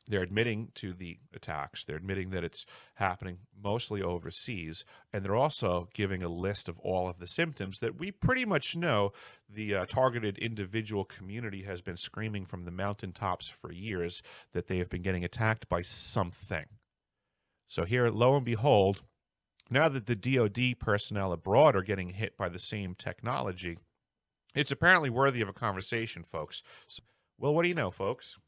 They're admitting to the attacks. They're admitting that it's happening mostly overseas. And they're also giving a list of all of the symptoms that we pretty much know the targeted individual community has been screaming from the mountaintops for years that they have been getting attacked by something. So here, lo and behold, now that the DoD personnel abroad are getting hit by the same technology, it's apparently worthy of a conversation, folks. So, well, what do you know, folks?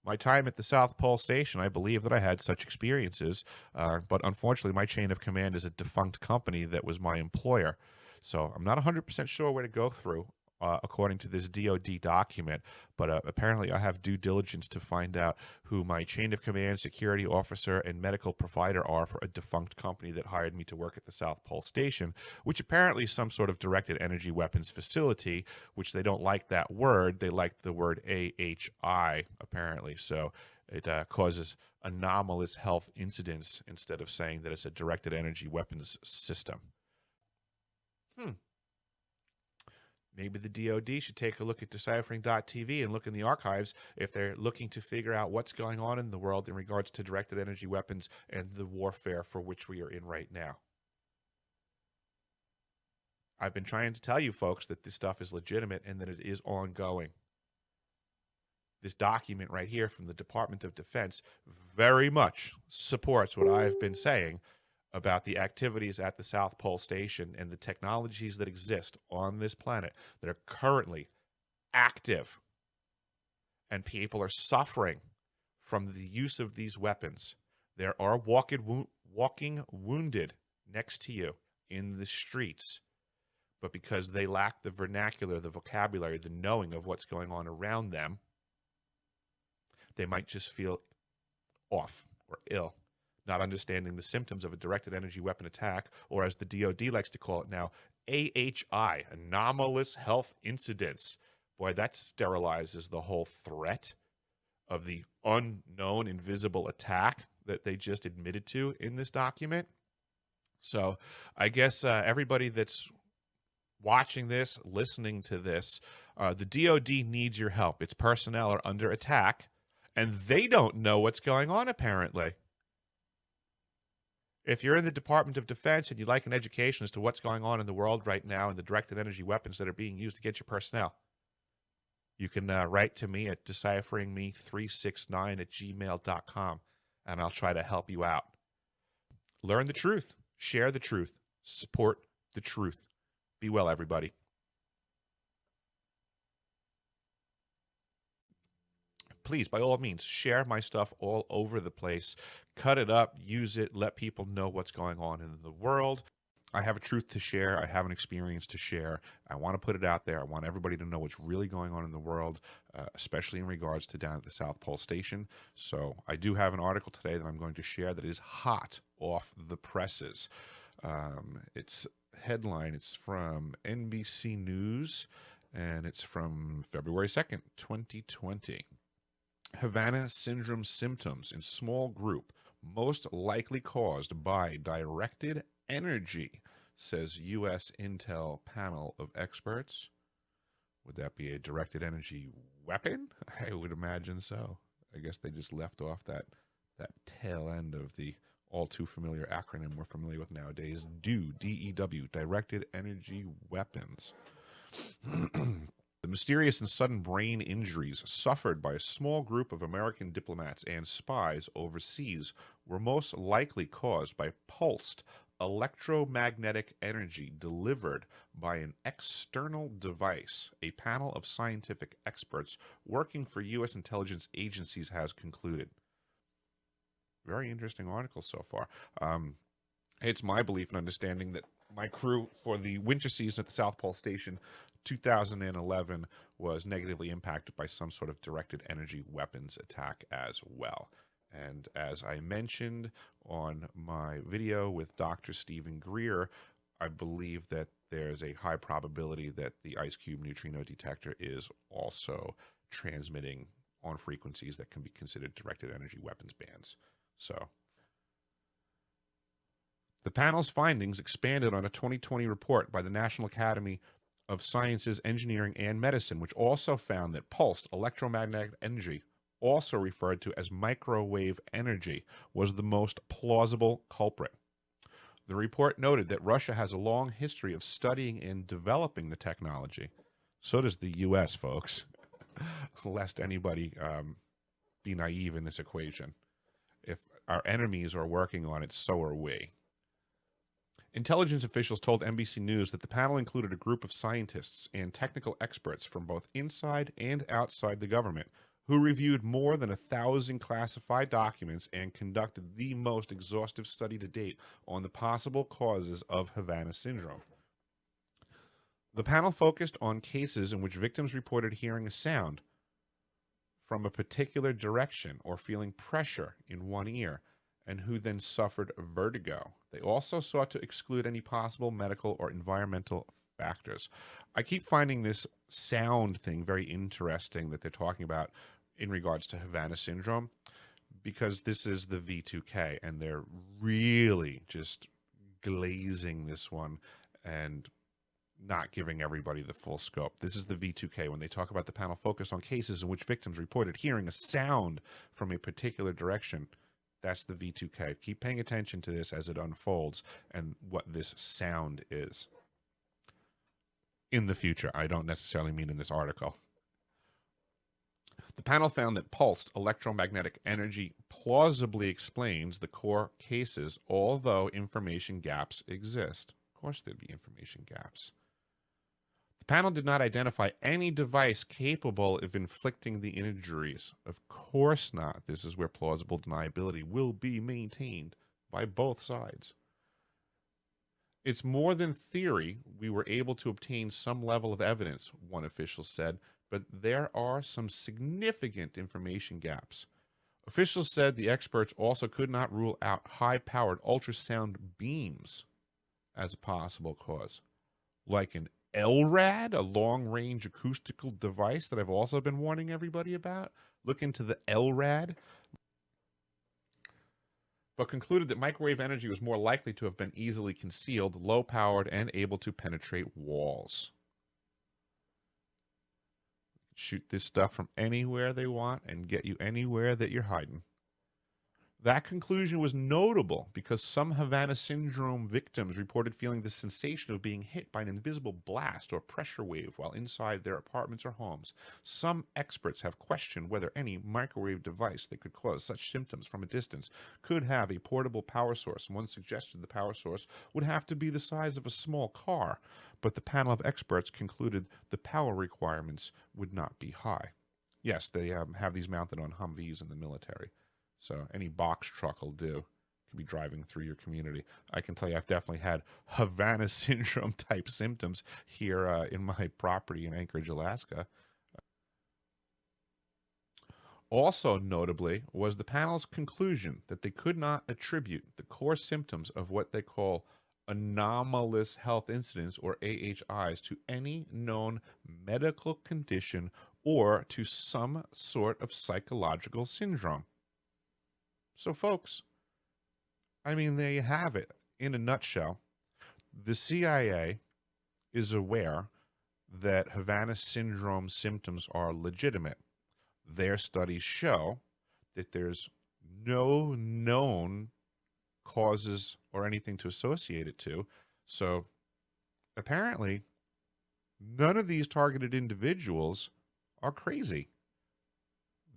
My time at the South Pole Station, I believe that I had such experiences, but unfortunately, my chain of command is a defunct company that was my employer. So I'm not 100% sure where to go through, according to this DoD document, but apparently I have due diligence to find out who my chain of command, security officer, and medical provider are for a defunct company that hired me to work at the South Pole Station, which apparently is some sort of directed energy weapons facility, which they don't like that word. They like the word AHI, apparently. So it causes anomalous health incidents instead of saying that it's a directed energy weapons system. Maybe the DoD should take a look at Deciphering.tv and look in the archives if they're looking to figure out what's going on in the world in regards to directed energy weapons and the warfare for which we are in right now. I've been trying to tell you folks that this stuff is legitimate and that it is ongoing. This document right here from the Department of Defense very much supports what I've been saying about the activities at the South Pole Station and the technologies that exist on this planet that are currently active. And people are suffering from the use of these weapons. There are walking wounded next to you in the streets. But because they lack the vernacular, the vocabulary, the knowing of what's going on around them, they might just feel off or ill, not understanding the symptoms of a directed energy weapon attack, or as the DoD likes to call it now, AHI, anomalous health incidents. Boy, that sterilizes the whole threat of the unknown invisible attack that they just admitted to in this document. So I guess everybody that's watching this, listening to this, the DoD needs your help. Its personnel are under attack, and they don't know what's going on, apparently. If you're in the Department of Defense and you'd like an education as to what's going on in the world right now and the directed energy weapons that are being used to get your personnel, you can write to me at decipheringme369@gmail.com, and I'll try to help you out. Learn the truth. Share the truth. Support the truth. Be well, everybody. Please, by all means, share my stuff all over the place. Cut it up, use it, let people know what's going on in the world. I have a truth to share. I have an experience to share. I want to put it out there. I want everybody to know what's really going on in the world, especially in regards to down at the South Pole Station. So I do have an article today that I'm going to share that is hot off the presses. It's headline. It's from NBC News, and it's from February 2nd, 2020. Havana syndrome symptoms in small group, most likely caused by directed energy, says U.S. Intel panel of experts. Would that be a directed energy weapon? I would imagine so. I guess they just left off that tail end of the all too familiar acronym we're familiar with nowadays, DEW, D-E-W, directed energy weapons. The mysterious and sudden brain injuries suffered by a small group of American diplomats and spies overseas were most likely caused by pulsed electromagnetic energy delivered by an external device, a panel of scientific experts working for U.S. intelligence agencies has concluded. Very interesting article so far. It's my belief and understanding that my crew for the winter season at the South Pole Station 2011 was negatively impacted by some sort of directed energy weapons attack as well. And as I mentioned on my video with Dr. Stephen Greer, I believe that there's a high probability that the Ice Cube neutrino detector is also transmitting on frequencies that can be considered directed energy weapons bands. So the panel's findings expanded on a 2020 report by the National Academy of Sciences, Engineering, and Medicine, which also found that pulsed electromagnetic energy, also referred to as microwave energy, was the most plausible culprit. The report noted that Russia has a long history of studying and developing the technology. So does the U.S., folks, lest anybody be naive in this equation. If our enemies are working on it, so are we. Intelligence officials told NBC News that the panel included a group of scientists and technical experts from both inside and outside the government who reviewed more than 1,000 classified documents and conducted the most exhaustive study to date on the possible causes of Havana syndrome. The panel focused on cases in which victims reported hearing a sound from a particular direction or feeling pressure in one ear, and who then suffered vertigo. They also sought to exclude any possible medical or environmental factors. I keep finding this sound thing very interesting that they're talking about in regards to Havana syndrome, because this is the V2K, and they're really just glazing this one and not giving everybody the full scope. This is the V2K. When they talk about the panel focused on cases in which victims reported hearing a sound from a particular direction, that's the V2K. Keep paying attention to this as it unfolds and what this sound is. In the future, I don't necessarily mean in this article. The panel found that pulsed electromagnetic energy plausibly explains the core cases, although information gaps exist. Of course there'd be information gaps. The panel did not identify any device capable of inflicting the injuries. Of course not. This is where plausible deniability will be maintained by both sides. It's more than theory. We were able to obtain some level of evidence, one official said, but there are some significant information gaps. Officials said the experts also could not rule out high-powered ultrasound beams as a possible cause, like an LRAD, a long-range acoustical device that I've also been warning everybody about. Look into the LRAD. But concluded that microwave energy was more likely to have been easily concealed, low-powered, and able to penetrate walls. Shoot this stuff from anywhere they want and get you anywhere that you're hiding. That conclusion was notable because some Havana syndrome victims reported feeling the sensation of being hit by an invisible blast or pressure wave while inside their apartments or homes. Some experts have questioned whether any microwave device that could cause such symptoms from a distance could have a portable power source. One suggested the power source would have to be the size of a small car, but the panel of experts concluded the power requirements would not be high. Yes, they have these mounted on Humvees in the military. So any box truck will do. Could be driving through your community. I can tell you I've definitely had Havana syndrome type symptoms here in my property in Anchorage, Alaska. Also notably was the panel's conclusion that they could not attribute the core symptoms of what they call anomalous health incidents, or AHIs, to any known medical condition or to some sort of psychological syndrome. So, folks, I mean, there you have it. In a nutshell, the CIA is aware that Havana syndrome symptoms are legitimate. Their studies show that there's no known causes or anything to associate it to. So, apparently, none of these targeted individuals are crazy.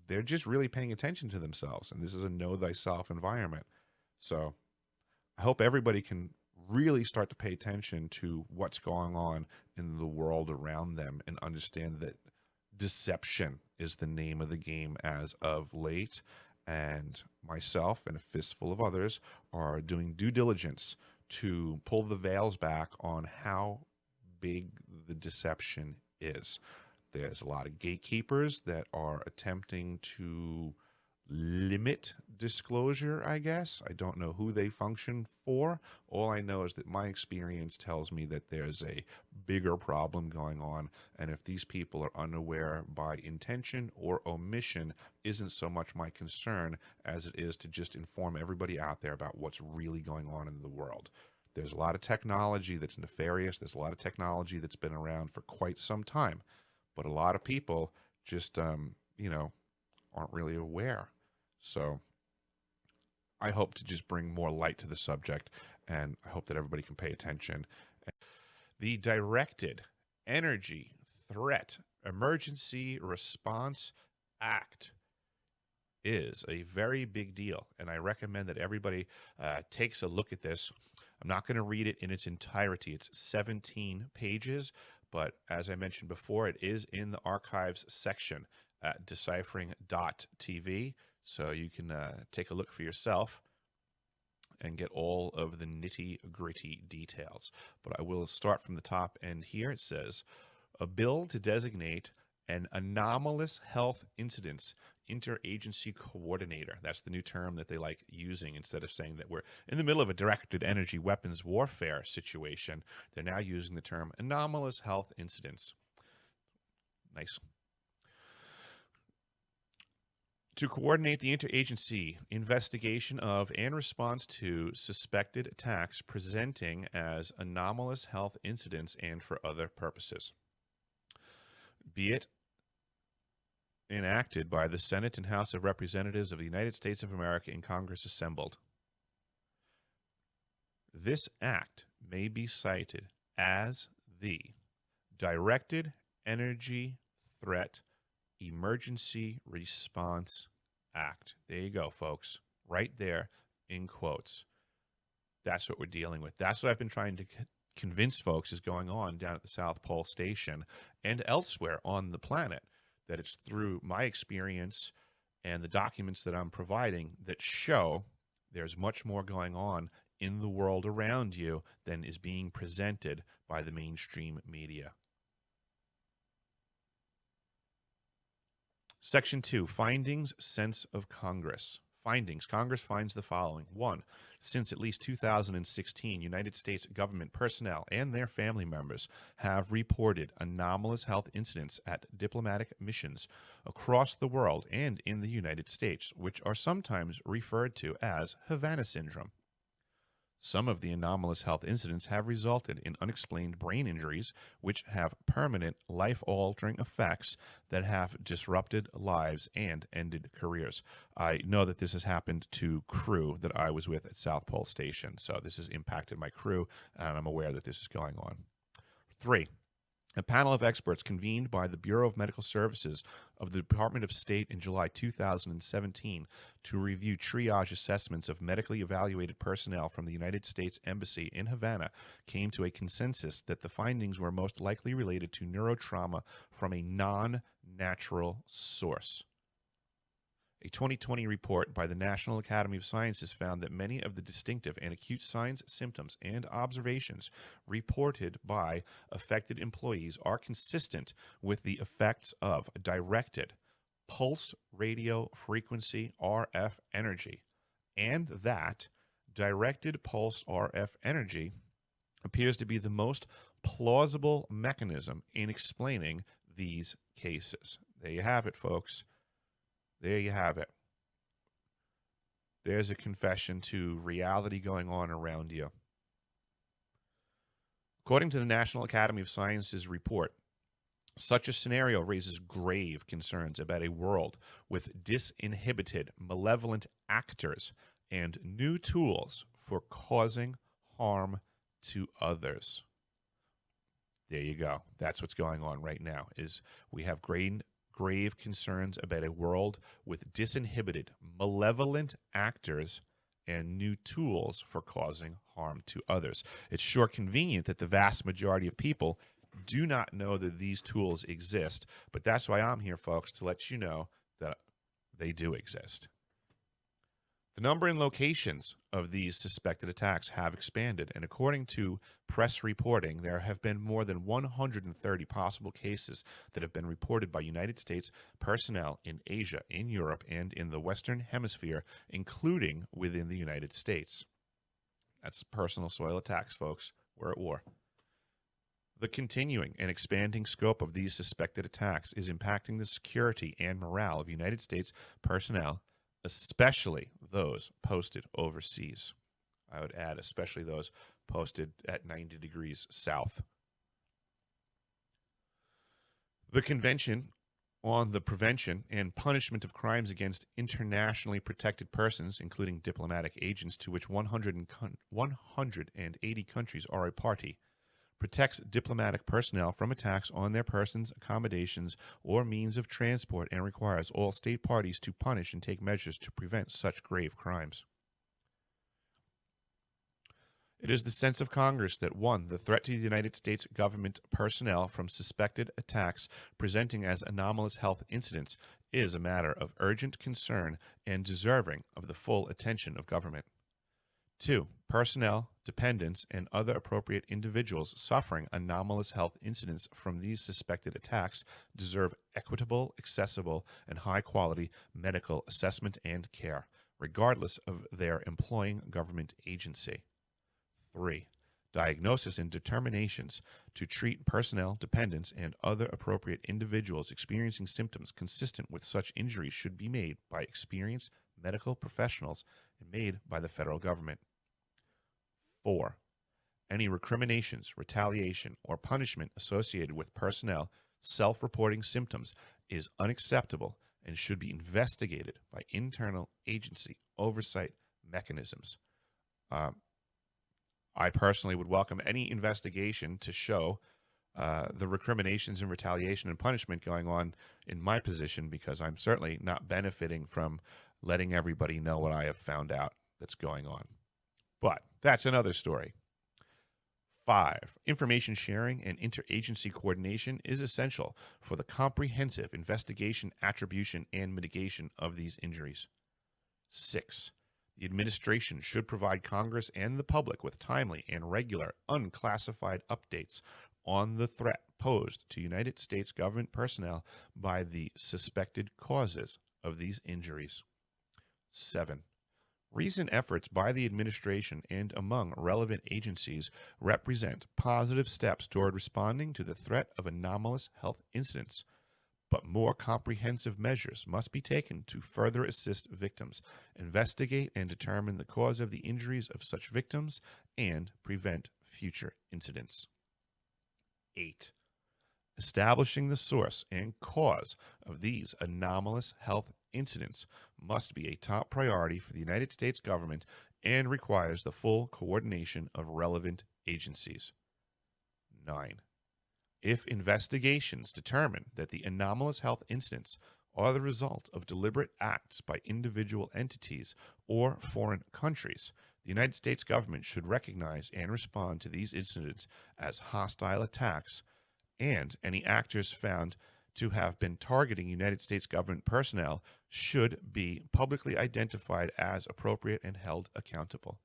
They're just really paying attention to themselves, and this is a know thyself environment. So I hope everybody can really start to pay attention to what's going on in the world around them and understand that deception is the name of the game as of late. And myself and a fistful of others are doing due diligence to pull the veils back on how big the deception is. There's a lot of gatekeepers that are attempting to limit disclosure, I guess. I don't know who they function for. All I know is that my experience tells me that there's a bigger problem going on, and if these people are unaware by intention or omission, isn't so much my concern as it is to just inform everybody out there about what's really going on in the world. There's a lot of technology that's nefarious. There's a lot of technology that's been around for quite some time. But a lot of people just, aren't really aware. So I hope to just bring more light to the subject, and I hope that everybody can pay attention. The Directed Energy Threat Emergency Response Act is a very big deal, and I recommend that everybody takes a look at this. I'm not going to read it in its entirety. It's 17 pages, but as I mentioned before, it is in the archives section at deciphering.tv, so you can take a look for yourself and get all of the nitty-gritty details. But I will start from the top end here. It says, a bill to designate an anomalous health incidents interagency coordinator. That's the new term that they like using. Instead of saying that we're in the middle of a directed energy weapons warfare situation, they're now using the term anomalous health incidents. Nice. To coordinate the interagency investigation of and response to suspected attacks presenting as anomalous health incidents and for other purposes. Be it enacted by the Senate and House of Representatives of the United States of America in Congress assembled. This act may be cited as the Directed Energy Threat Emergency Response Act. There you go, folks. Right there in quotes. That's what we're dealing with. That's what I've been trying to convince folks is going on down at the South Pole Station and elsewhere on the planet, that it's through my experience and the documents that I'm providing that show there's much more going on in the world around you than is being presented by the mainstream media. Section 2, Findings, Sense of Congress. Findings. Congress finds the following. 1. Since at least 2016, United States government personnel and their family members have reported anomalous health incidents at diplomatic missions across the world and in the United States, which are sometimes referred to as Havana syndrome. Some of the anomalous health incidents have resulted in unexplained brain injuries, which have permanent, life-altering effects that have disrupted lives and ended careers. I know that this has happened to crew that I was with at South Pole Station, so this has impacted my crew, and I'm aware that this is going on. 3. A panel of experts convened by the Bureau of Medical Services of the Department of State in July 2017 to review triage assessments of medically evaluated personnel from the United States Embassy in Havana came to a consensus that the findings were most likely related to neurotrauma from a non-natural source. A 2020 report by the National Academy of Sciences found that many of the distinctive and acute signs, symptoms, and observations reported by affected employees are consistent with the effects of directed pulsed radio frequency RF energy, and that directed pulsed RF energy appears to be the most plausible mechanism in explaining these cases. There you have it, folks. There you have it. There's a confession to reality going on around you. According to the National Academy of Sciences report, such a scenario raises grave concerns about a world with disinhibited, malevolent actors and new tools for causing harm to others. There you go. That's what's going on right now, is we have grave concerns about a world with disinhibited, malevolent actors and new tools for causing harm to others. It's sure convenient that the vast majority of people do not know that these tools exist, but that's why I'm here, folks, to let you know that they do exist. The number and locations of these suspected attacks have expanded, and according to press reporting, there have been more than 130 possible cases that have been reported by United States personnel in Asia, in Europe, and in the Western Hemisphere, including within the United States. That's personal soil attacks, folks. We're at war. The continuing and expanding scope of these suspected attacks is impacting the security and morale of United States personnel, especially those posted overseas. I would add, especially those posted at 90 degrees south. The convention on the prevention and punishment of crimes against internationally protected persons, including diplomatic agents to which 180 countries are a party, protects diplomatic personnel from attacks on their persons, accommodations, or means of transport, and requires all state parties to punish and take measures to prevent such grave crimes. It is the sense of Congress that 1. The threat to the United States government personnel from suspected attacks presenting as anomalous health incidents is a matter of urgent concern and deserving of the full attention of government. 2. Personnel, dependents, and other appropriate individuals suffering anomalous health incidents from these suspected attacks deserve equitable, accessible, and high-quality medical assessment and care, regardless of their employing government agency. 3. Diagnosis and determinations to treat personnel, dependents, and other appropriate individuals experiencing symptoms consistent with such injuries should be made by experienced medical professionals and made by the federal government. 4. Any recriminations, retaliation, or punishment associated with personnel self-reporting symptoms is unacceptable and should be investigated by internal agency oversight mechanisms. I personally would welcome any investigation to show the recriminations and retaliation and punishment going on in my position, because I'm certainly not benefiting from letting everybody know what I have found out that's going on. But that's another story. 5. Information sharing and interagency coordination is essential for the comprehensive investigation, attribution, and mitigation of these injuries. 6. The administration should provide Congress and the public with timely and regular unclassified updates on the threat posed to United States government personnel by the suspected causes of these injuries. 7. Recent efforts by the administration and among relevant agencies represent positive steps toward responding to the threat of anomalous health incidents, but more comprehensive measures must be taken to further assist victims, investigate and determine the cause of the injuries of such victims, and prevent future incidents. 8. Establishing the source and cause of these anomalous health incidents must be a top priority for the United States government and requires the full coordination of relevant agencies. 9. If investigations determine that the anomalous health incidents are the result of deliberate acts by individual entities or foreign countries, the United States government should recognize and respond to these incidents as hostile attacks, and any actors found to have been targeting United States government personnel should be publicly identified as appropriate and held accountable.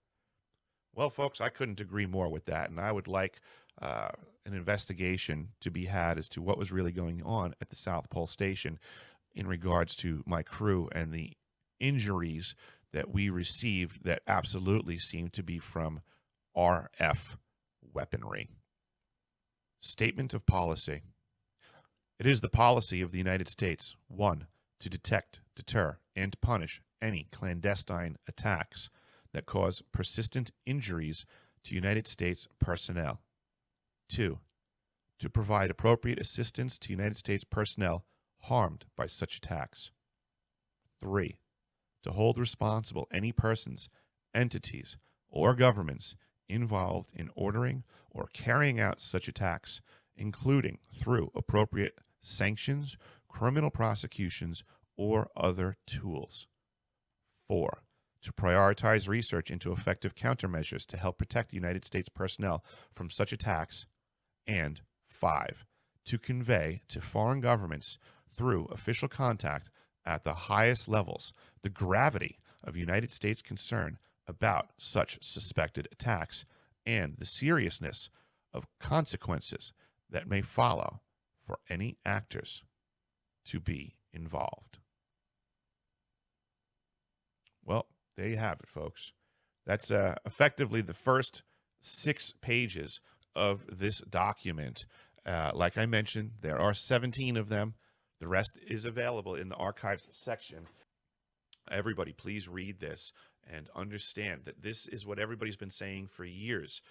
Well, folks, I couldn't agree more with that, and I would like an investigation to be had as to what was really going on at the South Pole Station in regards to my crew and the injuries that we received that absolutely seemed to be from RF weaponry. Statement of policy. It is the policy of the United States, 1, to detect, deter, and punish any clandestine attacks that cause persistent injuries to United States personnel. 2, to provide appropriate assistance to United States personnel harmed by such attacks. 3, to hold responsible any persons, entities, or governments involved in ordering or carrying out such attacks, including through appropriate sanctions, criminal prosecutions, or other tools. 4, to prioritize research into effective countermeasures to help protect United States personnel from such attacks. And 5, to convey to foreign governments through official contact at the highest levels the gravity of United States concern about such suspected attacks and the seriousness of consequences that may follow for any actors to be involved. Well, there you have it, folks. That's effectively the first 6 pages of this document. Like I mentioned, there are 17 of them. The rest is available in the archives section. Everybody, please read this and understand that this is what everybody's been saying for years,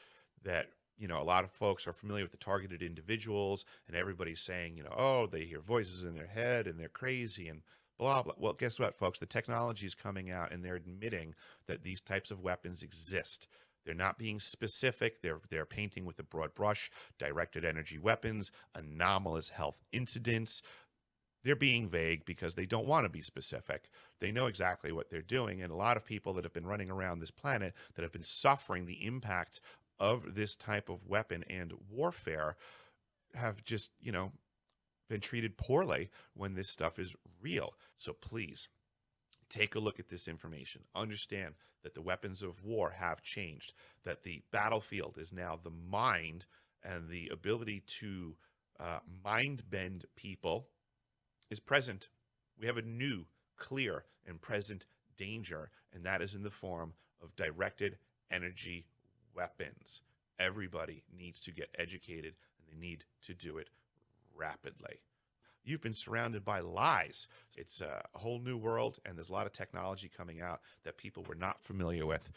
that A lot of folks are familiar with the targeted individuals, and everybody's saying, oh, they hear voices in their head and they're crazy and blah, blah. Well, guess what, folks? The technology is coming out and they're admitting that these types of weapons exist. They're not being specific. They're painting with a broad brush, directed energy weapons, anomalous health incidents. They're being vague because they don't want to be specific. They know exactly what they're doing. And a lot of people that have been running around this planet that have been suffering the impact of this type of weapon and warfare have just, been treated poorly when this stuff is real. So please take a look at this information. Understand that the weapons of war have changed, that the battlefield is now the mind, and the ability to mind bend people is present. We have a new, clear, and present danger, and that is in the form of directed energy weapons. Everybody needs to get educated, and they need to do it rapidly. You've been surrounded by lies. It's a whole new world, and there's a lot of technology coming out that people were not familiar with.